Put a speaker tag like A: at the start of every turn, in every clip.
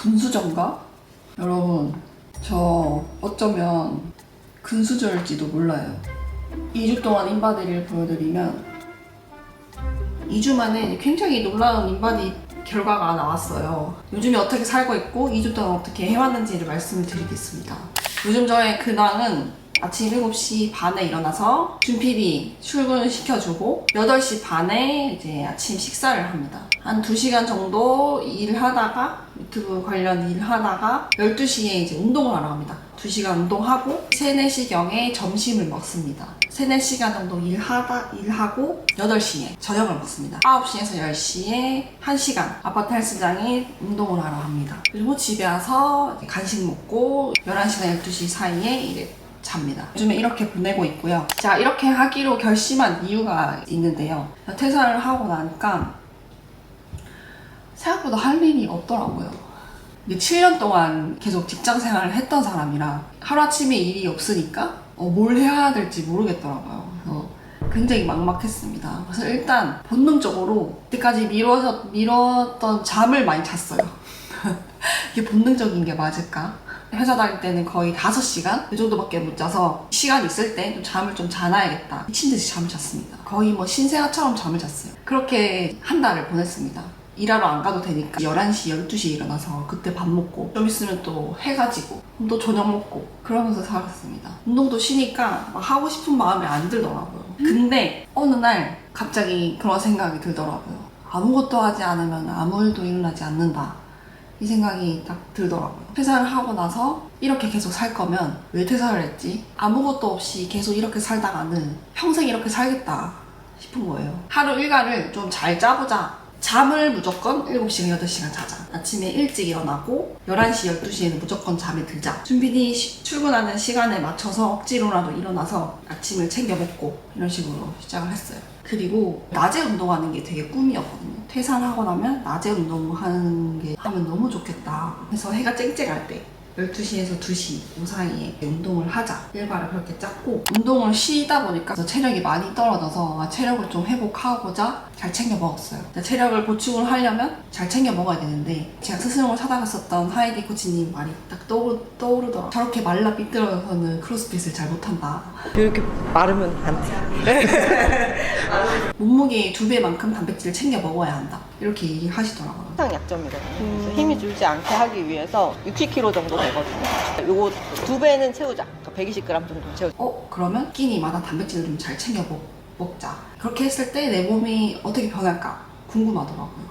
A: 근수저인가? 여러분, 저 어쩌면 근수저일지도 몰라요. 2주 동안 인바디를 보여드리면 2주 만에 굉장히 놀라운 인바디 결과가 나왔어요. 요즘에 어떻게 살고 있고 2주 동안 어떻게 해왔는지를 말씀을 드리겠습니다. 요즘 저의 근황은 아침 7시 반에 일어나서 준PD 출근시켜주고 8시 반에 이제 아침 식사를 합니다. 한 2시간 정도 일하다가 유튜브 관련 일하다가 12시에 이제 운동을 하러 갑니다. 2시간 운동하고 3, 4시경에 점심을 먹습니다. 3, 4시간 정도 일하고 8시에 저녁을 먹습니다. 9시에서 10시에 1시간 아파트 헬스장에 운동을 하러 갑니다. 그리고 집에 와서 간식 먹고 11시나 12시 사이에 이제 잡니다. 요즘에 이렇게 보내고 있고요. 자, 이렇게 하기로 결심한 이유가 있는데요. 퇴사를 하고 나니까 생각보다 할 일이 없더라고요. 7년 동안 계속 직장 생활을 했던 사람이라 하루아침에 일이 없으니까 뭘 해야 될지 모르겠더라고요. 그래서 굉장히 막막했습니다. 그래서 일단 본능적으로 그때까지 미뤘던 잠을 많이 잤어요. 이게 본능적인 게 맞을까? 회사 다닐 때는 거의 5시간? 그 정도밖에 못 자서 시간 있을 때 좀 잠을 좀 자놔야겠다. 미친듯이 잠을 잤습니다. 거의 뭐 신생아처럼 잠을 잤어요. 그렇게 한 달을 보냈습니다. 일하러 안 가도 되니까 11시, 12시에 일어나서 그때 밥 먹고 좀 있으면 또 해가지고 또 저녁 먹고 그러면서 살았습니다. 운동도 쉬니까 막 하고 싶은 마음이 안 들더라고요. 근데 어느 날 갑자기 그런 생각이 들더라고요. 아무것도 하지 않으면 아무 일도 일어나지 않는다. 이 생각이 딱 들더라고요. 퇴사를 하고 나서 이렇게 계속 살 거면 왜 퇴사를 했지? 아무것도 없이 계속 이렇게 살다가는 평생 이렇게 살겠다 싶은 거예요. 하루 일과를 좀 잘 짜보자. 잠을 무조건 7시간, 8시간 자자. 아침에 일찍 일어나고 11시, 12시에는 무조건 잠에 들자. 준PD 출근하는 시간에 맞춰서 억지로라도 일어나서 아침을 챙겨 먹고 이런 식으로 시작을 했어요. 그리고 낮에 운동하는 게 되게 꿈이었거든요. 퇴사하고 나면 낮에 운동하는 게 하면 너무 좋겠다. 그래서 해가 쨍쨍할 때 12시에서 2시 그 사이에 운동을 하자. 일과를 그렇게 짰고 운동을 쉬다 보니까 체력이 많이 떨어져서 체력을 좀 회복하고자 잘 챙겨 먹었어요. 체력을 보충을 하려면 잘 챙겨 먹어야 되는데 제가 스승을 찾아갔었던 하이디 코치님 말이 딱 떠오르더라고요. 저렇게 말라 삐뚤어져서는 크로스핏을 잘 못한다.
B: 이렇게 마르면 안 돼.
A: 몸무게의 2배만큼 단백질을 챙겨 먹어야 한다. 이렇게 얘기하시더라고요.
B: 항상 약점이거든요. 그래서 힘이 줄지 않게 하기 위해서 60kg 정도 되거든요. 요거 2배는 채우자. 그러니까 120g 정도 채우자.
A: 그러면 끼니마다 단백질을 좀 잘 챙겨 먹자. 그렇게 했을 때 내 몸이 어떻게 변할까 궁금하더라고요.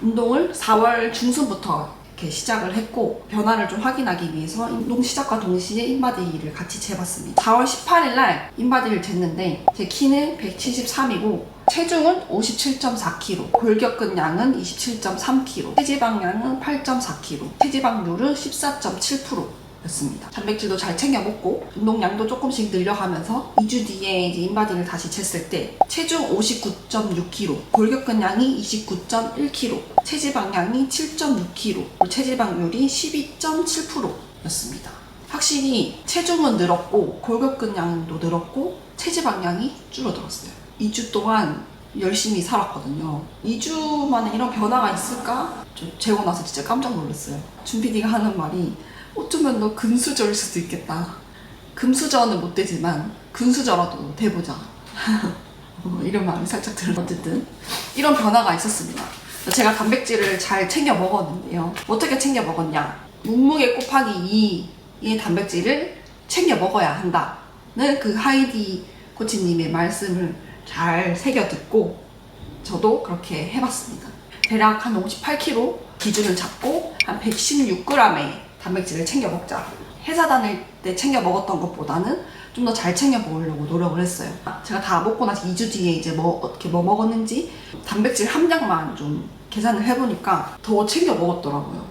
A: 운동을 4월 중순부터 이렇게 시작을 했고 변화를 좀 확인하기 위해서 운동 시작과 동시에 인바디를 같이 재봤습니다. 4월 18일 날 인바디를 쟀는데 제 키는 173이고 체중은 57.4kg, 골격근량은 27.3kg, 체지방량은 8.4kg, 체지방률은 14.7%. 였습니다. 단백질도 잘 챙겨 먹고 운동량도 조금씩 늘려가면서 2주 뒤에 이제 인바디를 다시 쟀을 때 체중 59.6kg, 골격근량이 29.1kg, 체지방량이 7.6kg, 체지방률이 12.7%였습니다. 확실히 체중은 늘었고 골격근량도 늘었고 체지방량이 줄어들었어요. 2주 동안 열심히 살았거든요. 2주 만에 이런 변화가 있을까? 좀 재고 나서 진짜 깜짝 놀랐어요. 준PD가 하는 말이 어쩌면 너 금수저일 수도 있겠다. 금수저는 못 되지만 근수저라도 돼보자. 이런 마음이 살짝 들어요. 어쨌든 이런 변화가 있었습니다. 제가 단백질을 잘 챙겨 먹었는데요. 어떻게 챙겨 먹었냐? 몸무게 곱하기 2의 단백질을 챙겨 먹어야 한다는 그 하이디 코치님의 말씀을 잘 새겨 듣고 저도 그렇게 해봤습니다. 대략 한 58kg 기준을 잡고 한 116g의 단백질을 챙겨 먹자. 회사 다닐 때 챙겨 먹었던 것보다는 좀 더 잘 챙겨 먹으려고 노력을 했어요. 제가 다 먹고 나서 2주 뒤에 이제 어떻게 먹었는지 단백질 함량만 좀 계산을 해보니까 더 챙겨 먹었더라고요.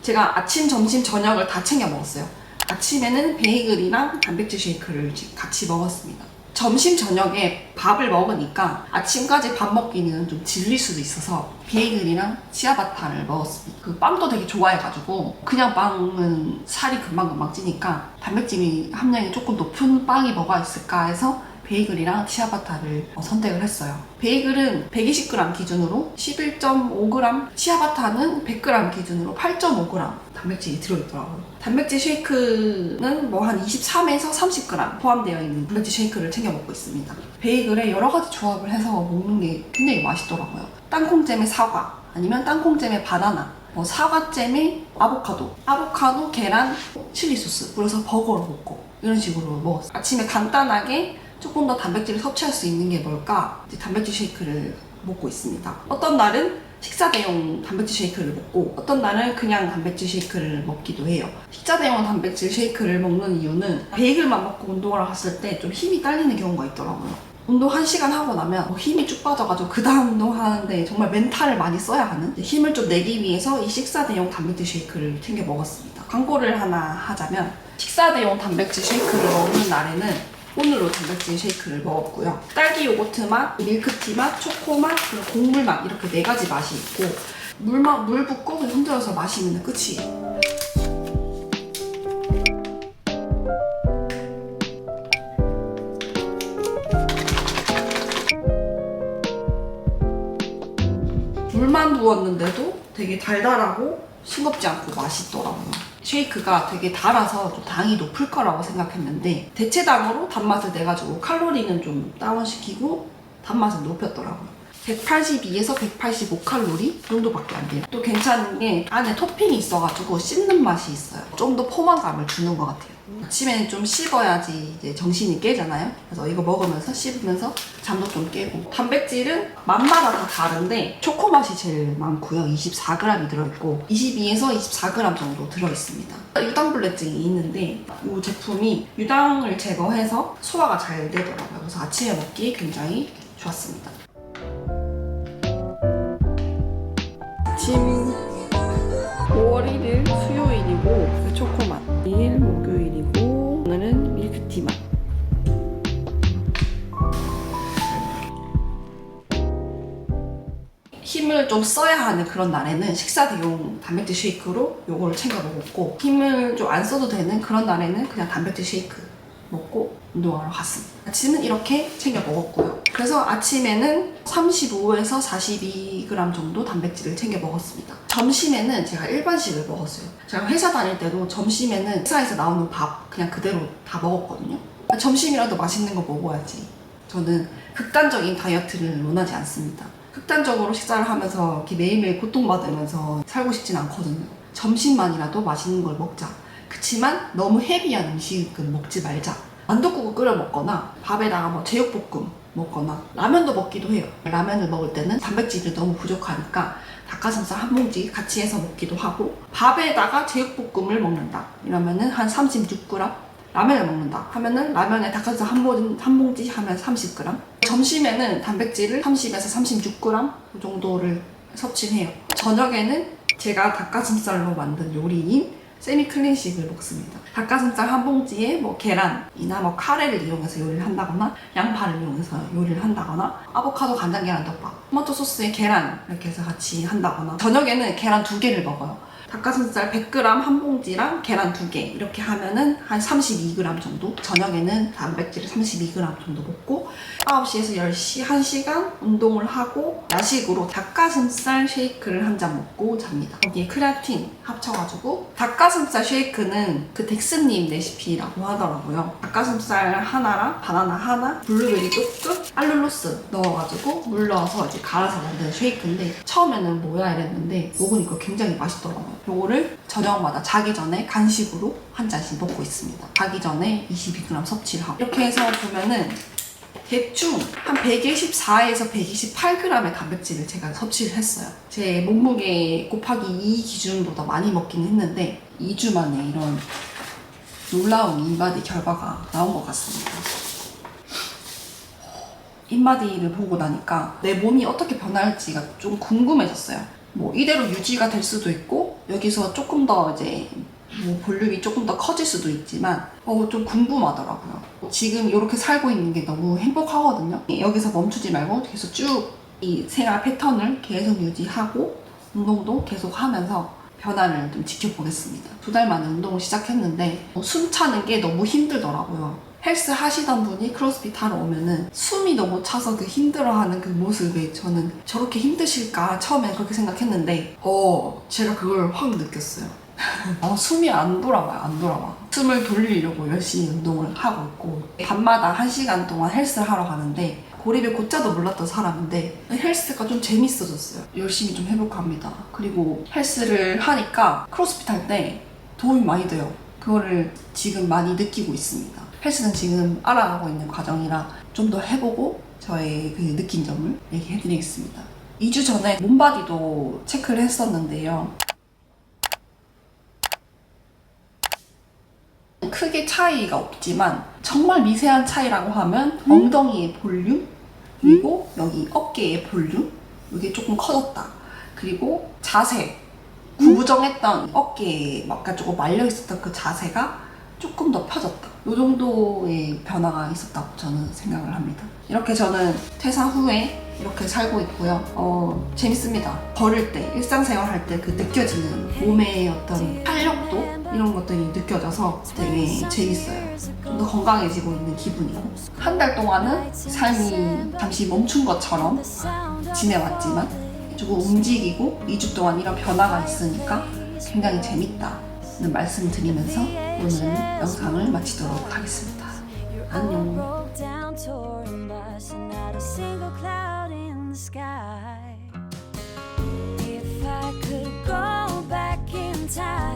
A: 제가 아침, 점심, 저녁을 다 챙겨 먹었어요. 아침에는 베이글이랑 단백질 쉐이크를 같이 먹었습니다. 점심, 저녁에 밥을 먹으니까 아침까지 밥 먹기는 좀 질릴 수도 있어서 베이글이랑 치아바타를 먹었습니다. 그 빵도 되게 좋아해가지고 그냥 빵은 살이 금방금방 찌니까 단백질 함량이 조금 높은 빵이 뭐가 있을까 해서 베이글이랑 치아바타를 선택을 했어요. 베이글은 120g 기준으로 11.5g, 치아바타는 100g 기준으로 8.5g 단백질이 들어있더라고요. 단백질 쉐이크는 뭐 한 23에서 30g 포함되어 있는 단백질 쉐이크를 챙겨 먹고 있습니다. 베이글에 여러 가지 조합을 해서 먹는 게 굉장히 맛있더라고요. 땅콩잼에 사과, 아니면 땅콩잼에 바나나, 뭐 사과잼에 아보카도, 계란, 칠리 소스 뿌려서 버거를 먹고 이런 식으로 먹었어요. 아침에 간단하게 조금 더 단백질을 섭취할 수 있는 게 뭘까? 이제 단백질 쉐이크를 먹고 있습니다. 어떤 날은 식사 대용 단백질 쉐이크를 먹고 어떤 날은 그냥 단백질 쉐이크를 먹기도 해요. 식사 대용 단백질 쉐이크를 먹는 이유는 베이글만 먹고 운동을 갔을 때 좀 힘이 딸리는 경우가 있더라고요. 운동 1시간 하고 나면 힘이 쭉 빠져가지고 그 다음 운동하는데 정말 멘탈을 많이 써야 하는 힘을 좀 내기 위해서 이 식사 대용 단백질 쉐이크를 챙겨 먹었습니다. 광고를 하나 하자면 식사 대용 단백질 쉐이크를 먹는 날에는 오늘로 단백질 쉐이크를 먹었고요. 딸기 요거트 맛, 밀크티 맛, 초코 맛, 그리고 곡물 맛 이렇게 4가지 맛이 있고 물 붓고 흔들어서 마시면 끝이에요. 물만 부었는데도 되게 달달하고 싱겁지 않고 맛있더라고요. 쉐이크가 되게 달아서 좀 당이 높을 거라고 생각했는데 대체당으로 단맛을 내가지고 칼로리는 좀 다운시키고 단맛을 높였더라고요. 182에서 185칼로리 정도밖에 안 돼요. 또 괜찮은 게 안에 토핑이 있어가지고 씹는 맛이 있어요. 좀 더 포만감을 주는 것 같아요. 아침에는 좀 씹어야지 이제 정신이 깨잖아요. 그래서 이거 먹으면서 씹으면서 잠도 좀 깨고. 단백질은 맛마다 다 다른데 초코 맛이 제일 많고요. 24g이 들어있고 22에서 24g 정도 들어있습니다. 유당불내증이 있는데 이 제품이 유당을 제거해서 소화가 잘 되더라고요. 그래서 아침에 먹기 굉장히 좋았습니다. 아침 5월 1일 수요일이고 초코맛, 내일 목요일이고 오늘은 밀크티맛. 힘을 좀 써야 하는 그런 날에는 식사 대용 단백질 쉐이크로 요거를 챙겨 먹었고 힘을 좀 안 써도 되는 그런 날에는 그냥 단백질 쉐이크 먹고 운동하러 갔습니다. 아침은 이렇게 챙겨 먹었고요. 그래서 아침에는 35에서 42g 정도 단백질을 챙겨 먹었습니다. 점심에는 제가 일반식을 먹었어요. 제가 회사 다닐 때도 점심에는 회사에서 나오는 밥 그냥 그대로 다 먹었거든요. 점심이라도 맛있는 거 먹어야지. 저는 극단적인 다이어트를 원하지 않습니다. 극단적으로 식사를 하면서 이렇게 매일매일 고통받으면서 살고 싶진 않거든요. 점심만이라도 맛있는 걸 먹자. 그치만 너무 헤비한 음식은 먹지 말자. 만둣국을 끓여 먹거나 밥에다가 뭐 제육볶음 먹거나 라면도 먹기도 해요. 라면을 먹을 때는 단백질이 너무 부족하니까 닭가슴살 한 봉지 같이 해서 먹기도 하고 밥에다가 제육볶음을 먹는다 이러면은 한 36g 라면을 먹는다 하면은 라면에 닭가슴살 한 봉지 하면 30g. 점심에는 단백질을 30에서 36g 그 정도를 섭취를 해요. 저녁에는 제가 닭가슴살로 만든 요리인 세미 클린식을 먹습니다. 닭가슴살 한 봉지에 뭐 계란이나 뭐 카레를 이용해서 요리를 한다거나 양파를 이용해서 요리를 한다거나 아보카도 간장 계란 덮밥, 토마토 소스에 계란 이렇게 해서 같이 한다거나 저녁에는 계란 2개를 먹어요. 닭가슴살 100g 한 봉지랑 계란 2개 이렇게 하면은 한 32g 정도. 저녁에는 단백질 32g 정도 먹고 9시에서 10시 1시간 운동을 하고 야식으로 닭가슴살 쉐이크를 한 잔 먹고 잡니다. 거기에 크레아틴 합쳐가지고 닭가슴살 쉐이크는 그 덱스님 레시피라고 하더라고요. 닭가슴살 하나랑 바나나 하나, 블루베리 조금, 알룰로스 넣어가지고 물 넣어서 이제 갈아서 만든 쉐이크인데 처음에는 뭐야 이랬는데 먹으니까 굉장히 맛있더라고요. 요거를 저녁마다 자기 전에 간식으로 한 잔씩 먹고 있습니다. 자기 전에 22g 섭취를 하고 이렇게 해서 보면은 대충 한 124에서 128g의 단백질을 제가 섭취를 했어요. 제 몸무게 곱하기 2 기준보다 많이 먹긴 했는데 2주 만에 이런 놀라운 인바디 결과가 나온 것 같습니다. 인바디를 보고 나니까 내 몸이 어떻게 변할지가 좀 궁금해졌어요. 뭐 이대로 유지가 될 수도 있고 여기서 조금 더 이제 뭐 볼륨이 조금 더 커질 수도 있지만 좀 궁금하더라고요. 지금 이렇게 살고 있는 게 너무 행복하거든요. 여기서 멈추지 말고 계속 쭉 이 생활 패턴을 계속 유지하고 운동도 계속 하면서 변화를 좀 지켜보겠습니다. 2달 만에 운동을 시작했는데 숨 차는 게 너무 힘들더라고요. 헬스 하시던 분이 크로스핏 하러 오면은 숨이 너무 차서 그 힘들어하는 그 모습에 저는 저렇게 힘드실까 처음에 그렇게 생각했는데 제가 그걸 확 느꼈어요. 숨이 안 돌아와요. 안 돌아와. 숨을 돌리려고 열심히 운동을 하고 있고 밤마다 1시간 동안 헬스를 하러 가는데 고립의 고자도 몰랐던 사람인데 헬스가 좀 재밌어졌어요. 열심히 좀 해볼까 합니다. 그리고 헬스를 하니까 크로스핏 할 때 도움이 많이 돼요. 그거를 지금 많이 느끼고 있습니다. 헬스는 지금 알아가고 있는 과정이라 좀 더 해보고 저의 그 느낀 점을 얘기해드리겠습니다. 2주 전에 몸바디도 체크를 했었는데요. 크게 차이가 없지만 정말 미세한 차이라고 하면 엉덩이의 볼륨 그리고 여기 어깨의 볼륨 이게 조금 커졌다. 그리고 자세 구부정했던 어깨에 약간 조금 말려있었던 그 자세가 조금 더 펴졌다. 이 정도의 변화가 있었다고 저는 생각을 합니다. 이렇게 저는 퇴사 후에 이렇게 살고 있고요. 재밌습니다. 걸을 때, 일상생활 할 때 그 느껴지는 몸의 어떤 활력도 이런 것들이 느껴져서 되게 재밌어요. 좀 더 건강해지고 있는 기분이고 한 달 동안은 삶이 잠시 멈춘 것처럼 지내왔지만 조금 움직이고 2주 동안 이런 변화가 있으니까 굉장히 재밌다는 말씀 드리면서 오늘 영상을 마치도록 하겠습니다. 안녕.
C: If I could go back in time